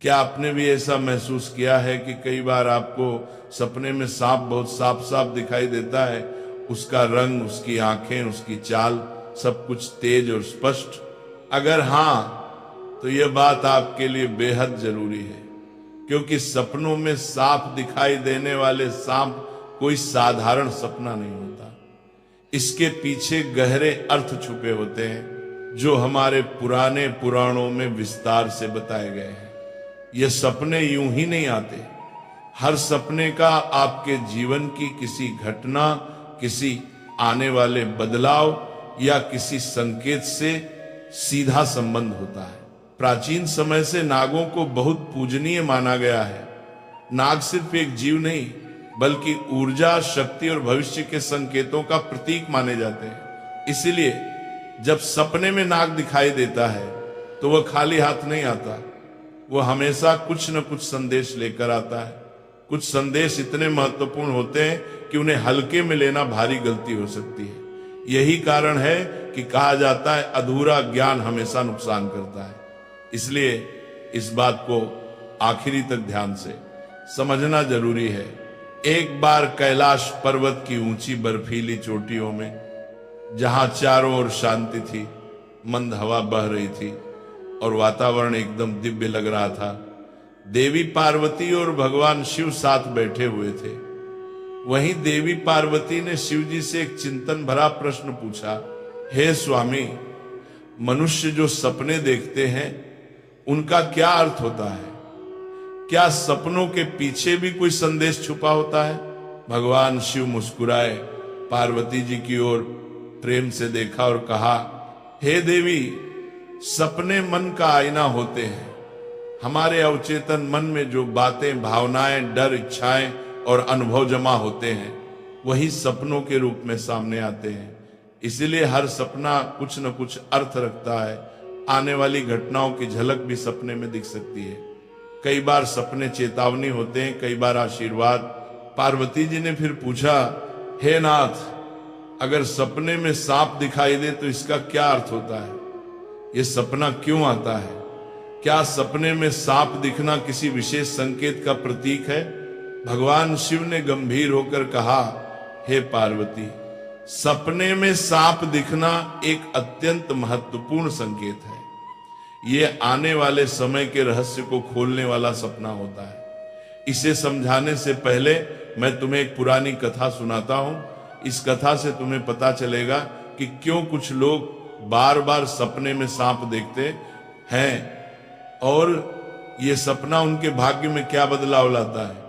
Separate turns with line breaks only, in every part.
क्या आपने भी ऐसा महसूस किया है कि कई बार आपको सपने में सांप बहुत साफ साफ दिखाई देता है, उसका रंग, उसकी आंखें, उसकी चाल, सब कुछ तेज और स्पष्ट? अगर हां, तो यह बात आपके लिए बेहद जरूरी है, क्योंकि सपनों में साफ दिखाई देने वाले सांप कोई साधारण सपना नहीं होता। इसके पीछे गहरे अर्थ छुपे होते हैं, जो हमारे पुराने पुराणों में विस्तार से बताए गए हैं। ये सपने यूं ही नहीं आते। हर सपने का आपके जीवन की किसी घटना, किसी आने वाले बदलाव या किसी संकेत से सीधा संबंध होता है। प्राचीन समय से नागों को बहुत पूजनीय माना गया है। नाग सिर्फ एक जीव नहीं, बल्कि ऊर्जा, शक्ति और भविष्य के संकेतों का प्रतीक माने जाते हैं। इसलिए जब सपने में नाग दिखाई देता है तो वह खाली हाथ नहीं आता, वह हमेशा कुछ न कुछ संदेश लेकर आता है। कुछ संदेश इतने महत्वपूर्ण होते हैं कि उन्हें हल्के में लेना भारी गलती हो सकती है। यही कारण है कि कहा जाता है अधूरा ज्ञान हमेशा नुकसान करता है। इसलिए इस बात को आखिरी तक ध्यान से समझना जरूरी है। एक बार कैलाश पर्वत की ऊंची बर्फीली चोटियों में, जहां चारों ओर शांति थी, मंद हवा बह रही थी और वातावरण एकदम दिव्य लग रहा था, देवी पार्वती और भगवान शिव साथ बैठे हुए थे। वहीं देवी पार्वती ने शिव जी से एक चिंतन भरा प्रश्न पूछा, हे स्वामी, मनुष्य जो सपने देखते हैं उनका क्या अर्थ होता है? क्या सपनों के पीछे भी कोई संदेश छुपा होता है? भगवान शिव मुस्कुराए, पार्वती जी की ओर प्रेम से देखा और कहा, हे देवी, सपने मन का आईना होते हैं। हमारे अवचेतन मन में जो बातें, भावनाएं, डर, इच्छाएं और अनुभव जमा होते हैं, वही सपनों के रूप में सामने आते हैं। इसीलिए हर सपना कुछ न कुछ अर्थ रखता है। आने वाली घटनाओं की झलक भी सपने में दिख सकती है। कई बार सपने चेतावनी होते हैं, कई बार आशीर्वाद। पार्वती जी ने फिर पूछा, हे नाथ, अगर सपने में सांप दिखाई दे तो इसका क्या अर्थ होता है? यह सपना क्यों आता है? क्या सपने में सांप दिखना किसी विशेष संकेत का प्रतीक है? भगवान शिव ने गंभीर होकर कहा, हे पार्वती, सपने में सांप दिखना एक अत्यंत महत्वपूर्ण संकेत है। यह आने वाले समय के रहस्य को खोलने वाला सपना होता है। इसे समझाने से पहले मैं तुम्हें एक पुरानी कथा सुनाता हूं। इस कथा से तुम्हें पता चलेगा कि क्यों कुछ लोग बार बार सपने में सांप देखते हैं और यह सपना उनके भाग्य में क्या बदलाव लाता है।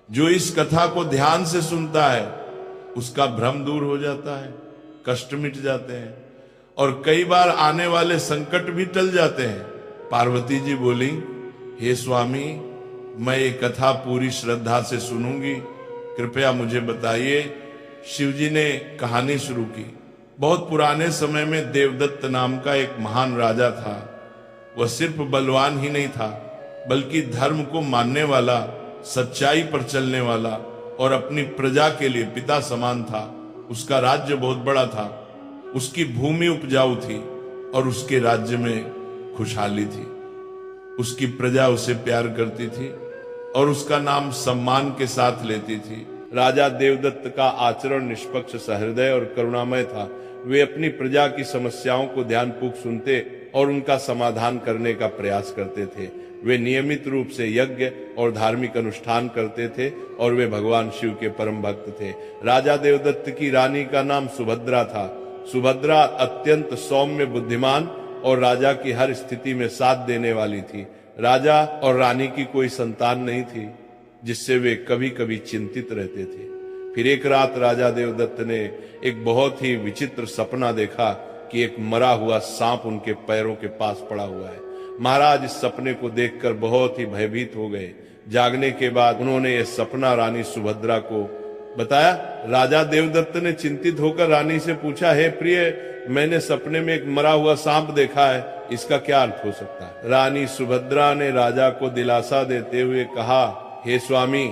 जो इस कथा को ध्यान से सुनता है उसका भ्रम दूर हो जाता है, कष्ट मिट जाते हैं और कई बार आने वाले संकट भी टल जाते हैं। पार्वती जी बोली, हे स्वामी, मैं ये कथा पूरी श्रद्धा से सुनूंगी, कृपया मुझे बताइए। शिवजी ने कहानी शुरू की। बहुत पुराने समय में देवदत्त नाम का एक महान राजा था। वह सिर्फ बलवान ही नहीं था, बल्कि धर्म को मानने वाला, सच्चाई पर चलने वाला और अपनी प्रजा के लिए पिता समान था। उसका राज्य बहुत बड़ा था, उसकी भूमि उपजाऊ थी और उसके राज्य में खुशहाली थी। उसकी प्रजा उसे प्यार करती थी और उसका नाम सम्मान के साथ लेती थी। राजा देवदत्त का आचरण निष्पक्ष, सहृदय और करुणामय था। वे अपनी प्रजा की समस्याओं को ध्यानपूर्वक सुनते और उनका समाधान करने का प्रयास करते थे। वे नियमित रूप से यज्ञ और धार्मिक अनुष्ठान करते थे और वे भगवान शिव के परम भक्त थे। राजा देवदत्त की रानी का नाम सुभद्रा था। सुभद्रा अत्यंत सौम्य, बुद्धिमान और राजा की हर स्थिति में साथ देने वाली थी। राजा और रानी की कोई संतान नहीं थी, जिससे वे कभी कभी चिंतित रहते थे। फिर एक रात राजा देवदत्त ने एक बहुत ही विचित्र सपना देखा कि एक मरा हुआ सांप उनके पैरों के पास पड़ा हुआ है। महाराज इस सपने को देखकर बहुत ही भयभीत हो गए। जागने के बाद उन्होंने यह सपना रानी सुभद्रा को बताया। राजा देवदत्त ने चिंतित होकर रानी से पूछा, हे प्रिय, मैंने सपने में एक मरा हुआ सांप देखा है, इसका क्या अर्थ हो सकता है? रानी सुभद्रा ने राजा को दिलासा देते हुए कहा, हे स्वामी,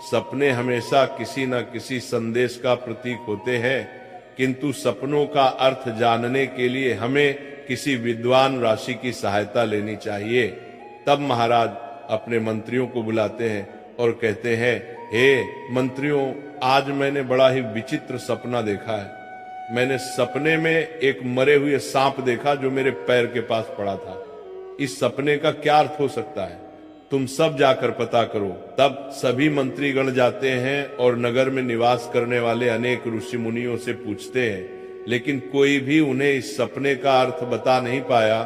सपने हमेशा किसी न किसी संदेश का प्रतीक होते हैं, किंतु सपनों का अर्थ जानने के लिए हमें किसी विद्वान ऋषि की सहायता लेनी चाहिए। तब महाराज अपने मंत्रियों को बुलाते हैं और कहते हैं, हे मंत्रियों, आज मैंने बड़ा ही विचित्र सपना देखा है। मैंने सपने में एक मरे हुए सांप देखा जो मेरे पैर के पास पड़ा था। इस सपने का क्या अर्थ हो सकता है? तुम सब जाकर पता करो। तब सभी मंत्रीगण जाते हैं और नगर में निवास करने वाले अनेक ऋषि मुनियों से पूछते हैं, लेकिन कोई भी उन्हें इस सपने का अर्थ बता नहीं पाया।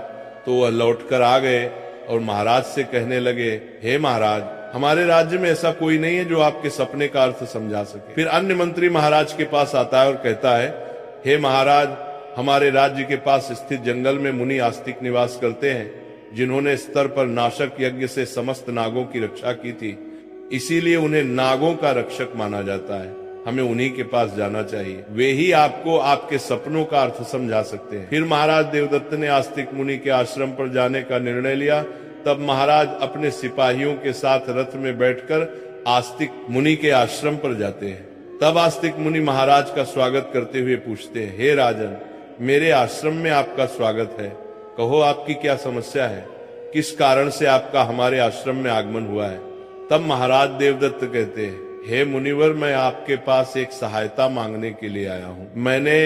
तो वह लौटकर आ गए और महाराज से कहने लगे, हे महाराज, हमारे राज्य में ऐसा कोई नहीं है जो आपके सपने का अर्थ समझा सके। फिर अन्य मंत्री महाराज के पास आता है और कहता है, हे महाराज, हमारे राज्य के पास स्थित जंगल में मुनि आस्तिक निवास करते हैं, जिन्होंने स्तर पर नाशक यज्ञ से समस्त नागों की रक्षा की थी। इसीलिए उन्हें नागों का रक्षक माना जाता है। हमें उन्हीं के पास जाना चाहिए, वे ही आपको आपके सपनों का अर्थ समझा सकते हैं। फिर महाराज देवदत्त ने आस्तिक मुनि के आश्रम पर जाने का निर्णय लिया। तब महाराज अपने सिपाहियों के साथ रथ में बैठकर आस्तिक मुनि के आश्रम पर जाते हैं। तब आस्तिक मुनि महाराज का स्वागत करते हुए पूछते हैं, हे राजन, मेरे आश्रम में आपका स्वागत है। कहो, आपकी क्या समस्या है? किस कारण से आपका हमारे आश्रम में आगमन हुआ है? तब महाराज देवदत्त कहते हैं, हे मुनिवर, मैं आपके पास एक सहायता मांगने के लिए आया हूँ। मैंने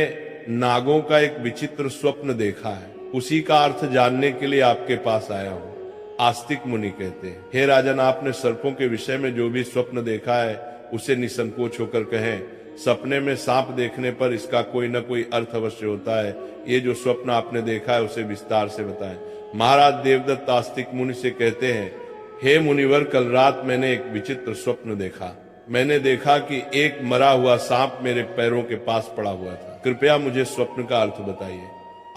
नागों का एक विचित्र स्वप्न देखा है, उसी का अर्थ जानने के लिए आपके पास आया हूँ। आस्तिक मुनि कहते हैं, हे राजन, आपने सर्पों के विषय में जो भी स्वप्न देखा है उसे निसंकोच होकर कहें। सपने में सांप देखने पर इसका कोई न कोई अर्थ अवश्य होता है। ये जो स्वप्न आपने देखा है उसे विस्तार से बताएं। महाराज देवदत्त आस्तिक मुनि से कहते हैं, हे मुनिवर, कल रात मैंने एक विचित्र स्वप्न देखा। मैंने देखा कि एक मरा हुआ सांप मेरे पैरों के पास पड़ा हुआ था। कृपया मुझे स्वप्न का अर्थ बताइए।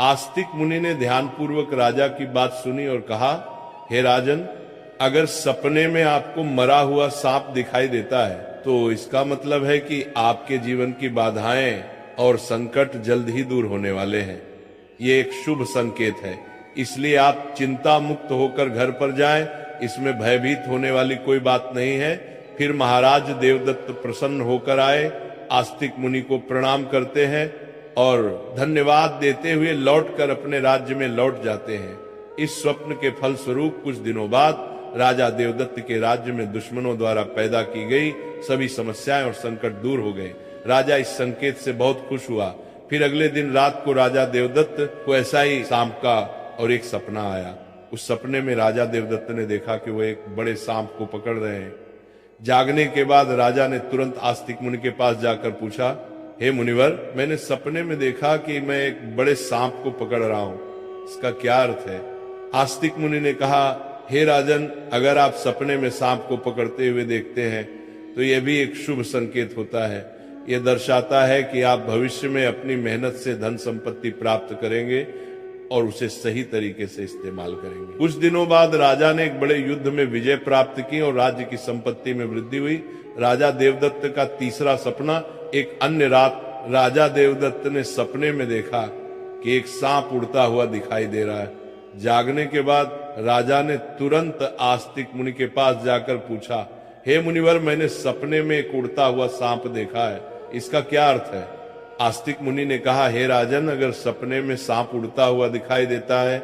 आस्तिक मुनि ने ध्यानपूर्वक राजा की बात सुनी और कहा, हे राजन, अगर सपने में आपको मरा हुआ सांप दिखाई देता है तो इसका मतलब है कि आपके जीवन की बाधाएं और संकट जल्द ही दूर होने वाले हैं। ये एक शुभ संकेत है, इसलिए आप चिंता मुक्त होकर घर पर जाएं। इसमें भयभीत होने वाली कोई बात नहीं है। फिर महाराज देवदत्त प्रसन्न होकर आए, आस्तिक मुनि को प्रणाम करते हैं और धन्यवाद देते हुए लौटकर अपने राज्य में लौट जाते हैं। इस स्वप्न के फल स्वरूप कुछ दिनों बाद राजा देवदत्त के राज्य में दुश्मनों द्वारा पैदा की गई सभी समस्याएं और संकट दूर हो गए। राजा इस संकेत से बहुत खुश हुआ। फिर अगले दिन रात को राजा देवदत्त को ऐसा ही सांप का और एक सपना आया। उस सपने में राजा देवदत्त ने देखा कि वो एक बड़े सांप को पकड़ रहे हैं। जागने के बाद राजा ने तुरंत आस्तिक मुनि के पास जाकर पूछा, हे मुनिवर, मैंने सपने में देखा कि मैं एक बड़े सांप को पकड़ रहा हूँ, इसका क्या अर्थ है? आस्तिक मुनि ने कहा, हे राजन, अगर आप सपने में सांप को पकड़ते हुए देखते हैं तो यह भी एक शुभ संकेत होता है। यह दर्शाता है कि आप भविष्य में अपनी मेहनत से धन संपत्ति प्राप्त करेंगे और उसे सही तरीके से इस्तेमाल करेंगे। कुछ दिनों बाद राजा ने एक बड़े युद्ध में विजय प्राप्त की और राज्य की संपत्ति में वृद्धि हुई। राजा देवदत्त का तीसरा सपना, एक अन्य रात राजा देवदत्त ने सपने में देखा कि एक सांप उड़ता हुआ दिखाई दे रहा है। जागने के बाद राजा ने तुरंत आस्तिक मुनि के पास जाकर पूछा, हे मुनिवर, मैंने सपने में एक उड़ता हुआ सांप देखा है, इसका क्या अर्थ है? आस्तिक मुनि ने कहा, हे राजन, अगर सपने में सांप उड़ता हुआ दिखाई देता है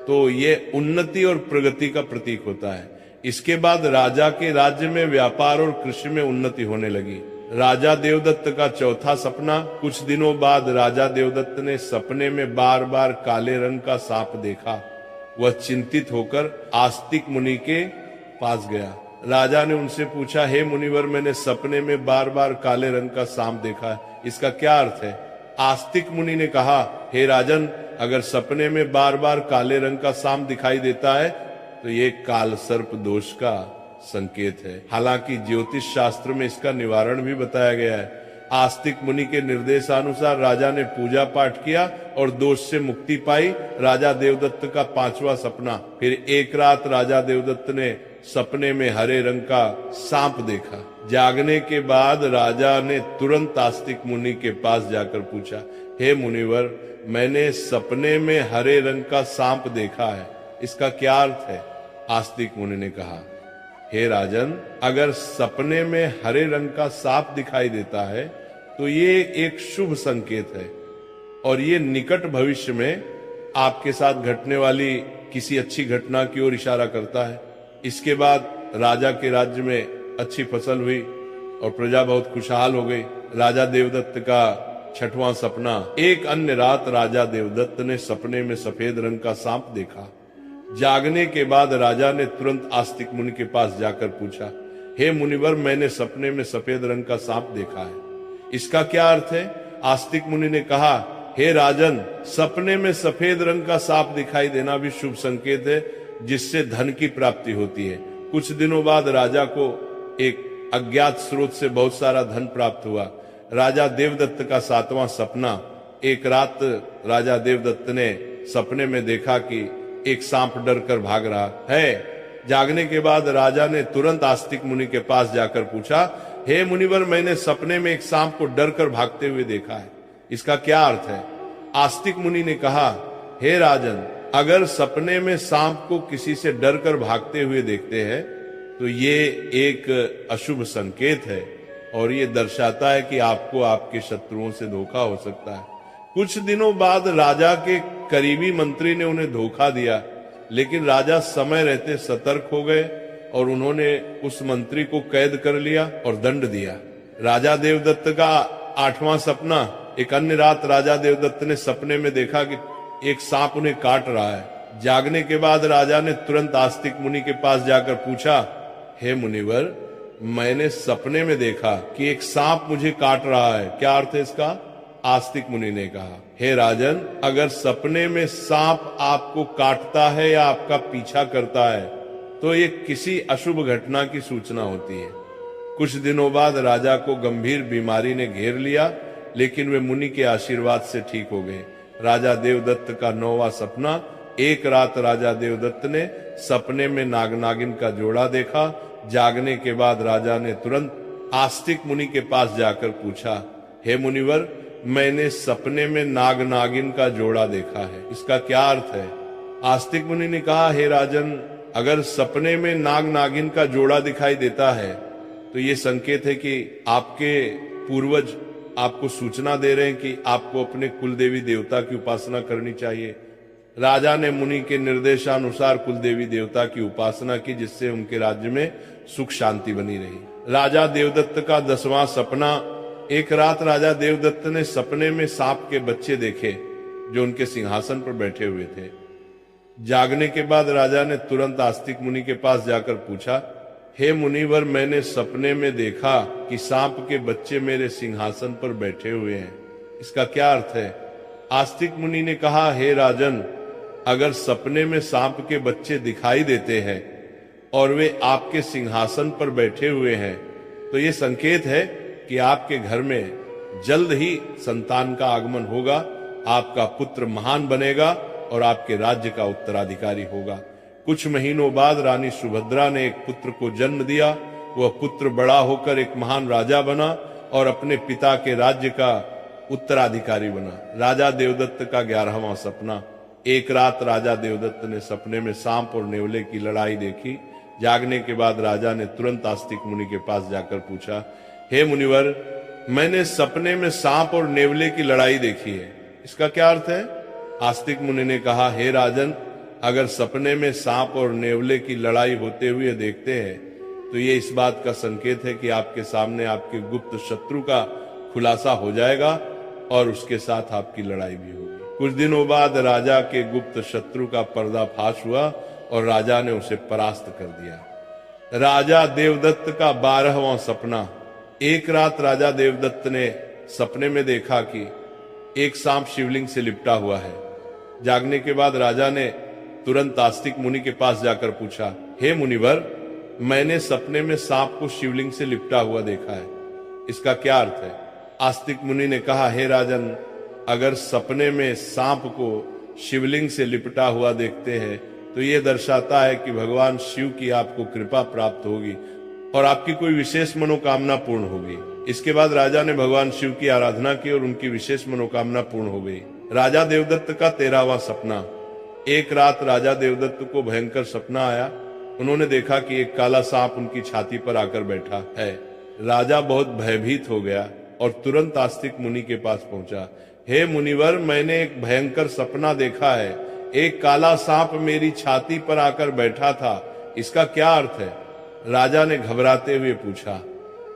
तो ये उन्नति और प्रगति का प्रतीक होता है। इसके बाद राजा के राज्य में व्यापार और कृषि में उन्नति होने लगी। राजा देवदत्त का चौथा सपना, कुछ दिनों बाद राजा देवदत्त ने सपने में बार बार काले रंग का सांप देखा। वह चिंतित होकर आस्तिक मुनि के पास गया। राजा ने उनसे पूछा, हे मुनिवर, मैंने सपने में बार बार काले रंग का सांप देखा है, इसका क्या अर्थ है? आस्तिक मुनि ने कहा, हे राजन, अगर सपने में बार बार काले रंग का सांप दिखाई देता है तो ये काल सर्प दोष का संकेत है। हालांकि ज्योतिष शास्त्र में इसका निवारण भी बताया गया है। आस्तिक मुनि के निर्देशानुसार राजा ने पूजा पाठ किया और दोष से मुक्ति पाई। राजा देवदत्त का पांचवा सपना, फिर एक रात राजा देवदत्त ने सपने में हरे रंग का सांप देखा। जागने के बाद राजा ने तुरंत आस्तिक मुनि के पास जाकर पूछा, हे मुनिवर, मैंने सपने में हरे रंग का सांप देखा है, इसका क्या अर्थ है? आस्तिक मुनि ने कहा, हे राजन, अगर सपने में हरे रंग का सांप दिखाई देता है तो ये एक शुभ संकेत है और ये निकट भविष्य में आपके साथ घटने वाली किसी अच्छी घटना की ओर इशारा करता है। इसके बाद राजा के राज्य में अच्छी फसल हुई और प्रजा बहुत खुशहाल हो गई। राजा देवदत्त का 6वां सपना। एक अन्य रात राजा देवदत्त ने सपने में सफेद रंग का सांप देखा। जागने के बाद राजा ने तुरंत आस्तिक मुनि के पास जाकर पूछा, हे मुनिवर, मैंने सपने में सफेद रंग का सांप देखा है, इसका क्या अर्थ है? आस्तिक मुनि ने कहा, हे राजन, सपने में सफेद रंग का सांप दिखाई देना भी शुभ संकेत है, जिससे धन की प्राप्ति होती है। कुछ दिनों बाद राजा को एक अज्ञात स्रोत से बहुत सारा धन प्राप्त हुआ। राजा देवदत्त का 7वां सपना। एक रात राजा देवदत्त ने सपने में देखा कि एक सांप डर कर भाग रहा है। जागने के बाद राजा ने तुरंत आस्तिक मुनि के पास जाकर पूछा, हे मुनिवर, मैंने सपने में एक सांप को डर कर भागते हुए देखा है, इसका क्या अर्थ है? आस्तिक मुनि ने कहा, हे राजन, अगर सपने में सांप को किसी से डर कर भागते हुए देखते हैं तो ये एक अशुभ संकेत है और ये दर्शाता है कि आपको आपके शत्रुओं से धोखा हो सकता है। कुछ दिनों बाद राजा के करीबी मंत्री ने उन्हें धोखा दिया, लेकिन राजा समय रहते सतर्क हो गए और उन्होंने उस मंत्री को कैद कर लिया और दंड दिया। राजा देवदत्त का 8वां सपना। एक अन्य रात राजा देवदत्त ने सपने में देखा कि एक सांप उन्हें काट रहा है। जागने के बाद राजा ने तुरंत आस्तिक मुनि के पास जाकर पूछा, हे मुनिवर, मैंने सपने में देखा कि एक सांप मुझे काट रहा है, क्या अर्थ है इसका? आस्तिक मुनि ने कहा, हे राजन, अगर सपने में सांप आपको काटता है या आपका पीछा करता है तो ये किसी अशुभ घटना की सूचना होती है। कुछ दिनों बाद राजा को गंभीर बीमारी ने घेर लिया, लेकिन वे मुनि के आशीर्वाद से ठीक हो गए। राजा देवदत्त का 9वां सपना। एक रात राजा देवदत्त ने सपने में नाग नागिन का जोड़ा देखा। जागने के बाद राजा ने तुरंत आस्तिक मुनि के पास जाकर पूछा, हे मुनिवर, मैंने सपने में नाग नागिन का जोड़ा देखा है, इसका क्या अर्थ है? आस्तिक मुनि ने कहा, हे राजन, अगर सपने में नाग नागिन का जोड़ा दिखाई देता है तो ये संकेत है कि आपके पूर्वज आपको सूचना दे रहे हैं कि आपको अपने कुल देवी देवता की उपासना करनी चाहिए। राजा ने मुनि के निर्देशानुसार कुल देवी देवता की उपासना की, जिससे उनके राज्य में सुख शांति बनी रही। राजा देवदत्त का 10वां सपना। एक रात राजा देवदत्त ने सपने में सांप के बच्चे देखे जो उनके सिंहासन पर बैठे हुए थे। जागने के बाद राजा ने तुरंत आस्तिक मुनि के पास जाकर पूछा, हे मुनिवर, मैंने सपने में देखा कि सांप के बच्चे मेरे सिंहासन पर बैठे हुए हैं, इसका क्या अर्थ है? आस्तिक मुनि ने कहा, हे राजन, अगर सपने में सांप के बच्चे दिखाई देते हैं और वे आपके सिंहासन पर बैठे हुए हैं तो ये संकेत है कि आपके घर में जल्द ही संतान का आगमन होगा, आपका पुत्र महान बनेगा और आपके राज्य का उत्तराधिकारी होगा। कुछ महीनों बाद रानी सुभद्रा ने एक पुत्र को जन्म दिया। वह पुत्र बड़ा होकर एक महान राजा बना और अपने पिता के राज्य का उत्तराधिकारी बना। राजा देवदत्त का 11वां सपना। एक रात राजा देवदत्त ने सपने में सांप और नेवले की लड़ाई देखी। जागने के बाद राजा ने तुरंत आस्तिक मुनि के पास जाकर पूछा, हे मुनिवर, मैंने सपने में सांप और नेवले की लड़ाई देखी है, इसका क्या अर्थ है? आस्तिक मुनि ने कहा, हे राजन, अगर सपने में सांप और नेवले की लड़ाई होते हुए देखते हैं तो ये इस बात का संकेत है कि आपके सामने आपके गुप्त शत्रु का खुलासा हो जाएगा और उसके साथ आपकी लड़ाई भी होगी। कुछ दिनों बाद राजा के गुप्त शत्रु का पर्दाफाश हुआ और राजा ने उसे परास्त कर दिया। राजा देवदत्त का 12वां सपना। एक रात राजा देवदत्त ने सपने में देखा कि एक सांप शिवलिंग से लिपटा हुआ है। जागने के बाद राजा ने तुरंत आस्तिक मुनि के पास जाकर पूछा, हे मुनिवर, मैंने सपने में सांप को शिवलिंग से लिपटा हुआ देखा है, इसका क्या अर्थ है? आस्तिक मुनि ने कहा, हे राजन, अगर सपने में सांप को शिवलिंग से लिपटा हुआ देखते हैं तो ये दर्शाता है कि भगवान शिव की आपको कृपा प्राप्त होगी और आपकी कोई विशेष मनोकामना पूर्ण होगी। इसके बाद राजा ने भगवान शिव की आराधना की और उनकी विशेष मनोकामना पूर्ण हो गई। राजा देवदत्त का 13वां सपना। एक रात राजा देवदत्त को भयंकर सपना आया। उन्होंने देखा कि एक काला सांप उनकी छाती पर आकर बैठा है। राजा बहुत भयभीत हो गया और तुरंत आस्तिक मुनि के पास पहुंचा। हे मुनिवर, मैंने एक भयंकर सपना देखा है। एक काला सांप मेरी छाती पर आकर बैठा था। इसका क्या अर्थ है? राजा ने घबराते हुए पूछा।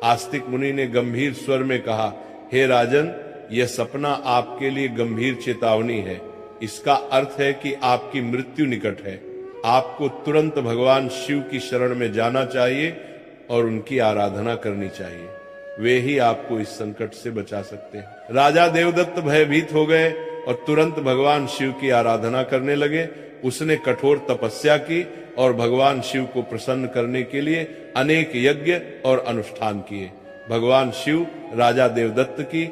आस्तिक मुनि ने गंभीर स्वर में कहा, हे राजन, यह सपना आपके लिए गंभीर चेतावनी है। इसका अर्थ है कि आपकी मृत्यु निकट है। आपको तुरंत भगवान शिव की शरण में जाना चाहिए और उनकी आराधना करनी चाहिए। वे ही आपको इस संकट से बचा सकते हैं। राजा देवदत्त भयभीत हो गए और तुरंत भगवान शिव की आराधना करने लगे। उसने कठोर तपस्या की और भगवान शिव को प्रसन्न करने के लिए अनेक यज्ञ और अनुष्ठान किए। भगवान शिव राजा देवदत्त की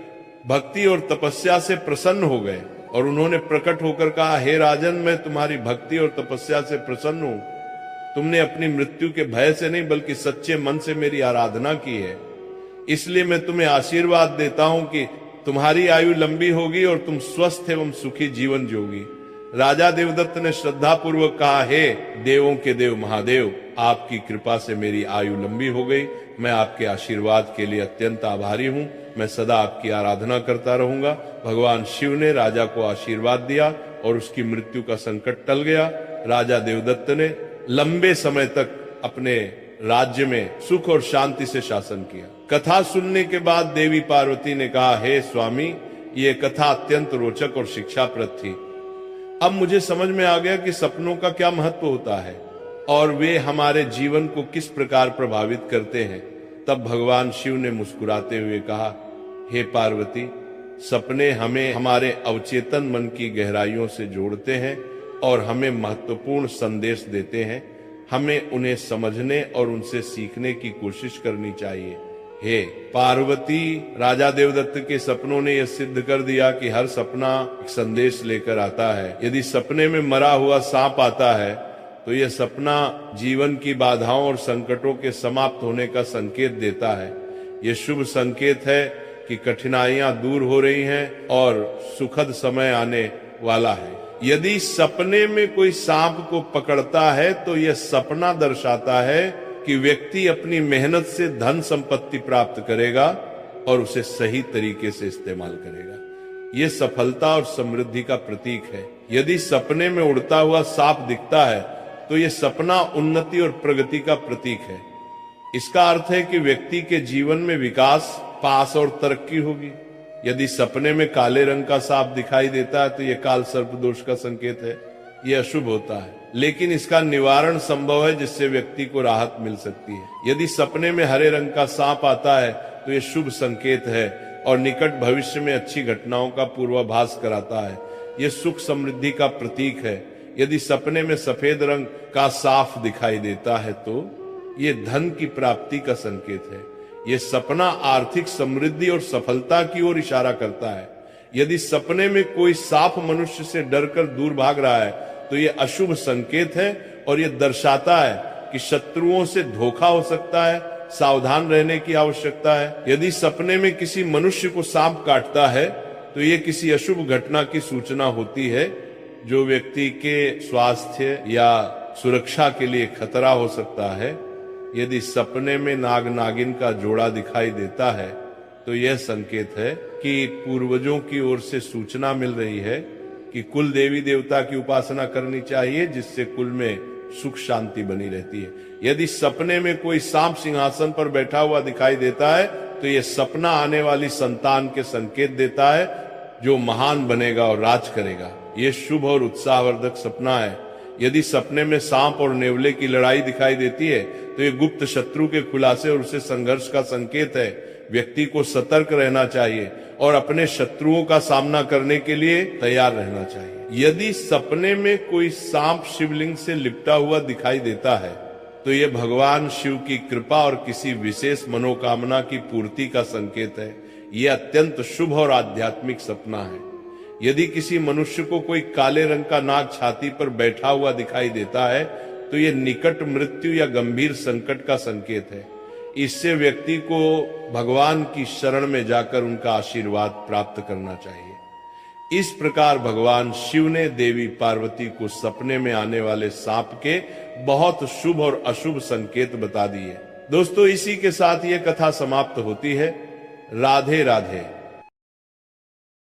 भक्ति और तपस्या से प्रसन्न हो गए और उन्होंने प्रकट होकर कहा, हे राजन, मैं तुम्हारी भक्ति और तपस्या से प्रसन्न हूं। तुमने अपनी मृत्यु के भय से नहीं बल्कि सच्चे मन से मेरी आराधना की है, इसलिए मैं तुम्हें आशीर्वाद देता हूं कि तुम्हारी आयु लंबी होगी और तुम स्वस्थ एवं सुखी जीवन जियोगी। राजा देवदत्त ने श्रद्धा पूर्वक कहा, हे देवों के देव महादेव, आपकी कृपा से मेरी आयु लंबी हो गई। मैं आपके आशीर्वाद के लिए अत्यंत आभारी हूं। मैं सदा आपकी आराधना करता रहूंगा। भगवान शिव ने राजा को आशीर्वाद दिया और उसकी मृत्यु का संकट टल गया। राजा देवदत्त ने लंबे समय तक अपने राज्य में सुख और शांति से शासन किया। कथा सुनने के बाद देवी पार्वती ने कहा, हे स्वामी, ये कथा अत्यंत रोचक और शिक्षाप्रद थी। अब मुझे समझ में आ गया कि सपनों का क्या महत्व होता है और वे हमारे जीवन को किस प्रकार प्रभावित करते हैं। तब भगवान शिव ने मुस्कुराते हुए कहा, हे पार्वती, सपने हमें हमारे अवचेतन मन की गहराइयों से जोड़ते हैं और हमें महत्वपूर्ण संदेश देते हैं। हमें उन्हें समझने और उनसे सीखने की कोशिश करनी चाहिए। हे पार्वती, राजा देवदत्त के सपनों ने यह सिद्ध कर दिया कि हर सपना एक संदेश लेकर आता है। यदि सपने में मरा हुआ सांप आता है तो यह सपना जीवन की बाधाओं और संकटों के समाप्त होने का संकेत देता है। यह शुभ संकेत है कि कठिनाइयां दूर हो रही हैं और सुखद समय आने वाला है। यदि सपने में कोई सांप को पकड़ता है तो यह सपना दर्शाता है कि व्यक्ति अपनी मेहनत से धन संपत्ति प्राप्त करेगा और उसे सही तरीके से इस्तेमाल करेगा। यह सफलता और समृद्धि का प्रतीक है। यदि सपने में उड़ता हुआ सांप दिखता है तो यह सपना उन्नति और प्रगति का प्रतीक है। इसका अर्थ है कि व्यक्ति के जीवन में विकास, पास और तरक्की होगी। यदि सपने में काले रंग का सांप दिखाई देता है तो यह काल सर्प दोष का संकेत है। यह अशुभ होता है, लेकिन इसका निवारण संभव है जिससे व्यक्ति को राहत मिल सकती है। यदि सपने में हरे रंग का सांप आता है तो यह शुभ संकेत है और निकट भविष्य में अच्छी घटनाओं का पूर्वाभास कराता है। यह सुख समृद्धि का प्रतीक है। यदि सपने में सफेद रंग का सांप दिखाई देता है तो यह धन की प्राप्ति का संकेत है। यह सपना आर्थिक समृद्धि और सफलता की ओर इशारा करता है। यदि सपने में कोई सांप मनुष्य से डरकर दूर भाग रहा है तो यह अशुभ संकेत है और यह दर्शाता है कि शत्रुओं से धोखा हो सकता है। सावधान रहने की आवश्यकता है। यदि सपने में किसी मनुष्य को सांप काटता है तो यह किसी अशुभ घटना की सूचना होती है जो व्यक्ति के स्वास्थ्य या सुरक्षा के लिए खतरा हो सकता है। यदि सपने में नाग नागिन का जोड़ा दिखाई देता है तो यह संकेत है कि पूर्वजों की ओर से सूचना मिल रही है कि कुल देवी देवता की उपासना करनी चाहिए, जिससे कुल में सुख शांति बनी रहती है। यदि सपने में कोई सांप सिंहासन पर बैठा हुआ दिखाई देता है तो यह सपना आने वाली संतान के संकेत देता है जो महान बनेगा और राज करेगा। यह शुभ और उत्साहवर्धक सपना है। यदि सपने में सांप और नेवले की लड़ाई दिखाई देती है तो यह गुप्त शत्रु के खुलासे और उससे संघर्ष का संकेत है। व्यक्ति को सतर्क रहना चाहिए और अपने शत्रुओं का सामना करने के लिए तैयार रहना चाहिए। यदि सपने में कोई सांप शिवलिंग से लिपटा हुआ दिखाई देता है तो यह भगवान शिव की कृपा और किसी विशेष मनोकामना की पूर्ति का संकेत है। यह अत्यंत शुभ और आध्यात्मिक सपना है। यदि किसी मनुष्य को कोई काले रंग का नाग छाती पर बैठा हुआ दिखाई देता है तो यह निकट मृत्यु या गंभीर संकट का संकेत है। इससे व्यक्ति को भगवान की शरण में जाकर उनका आशीर्वाद प्राप्त करना चाहिए। इस प्रकार भगवान शिव ने देवी पार्वती को सपने में आने वाले सांप के बहुत शुभ और अशुभ संकेत बता दिए। दोस्तों, इसी के साथ ये कथा समाप्त होती है। राधे राधे।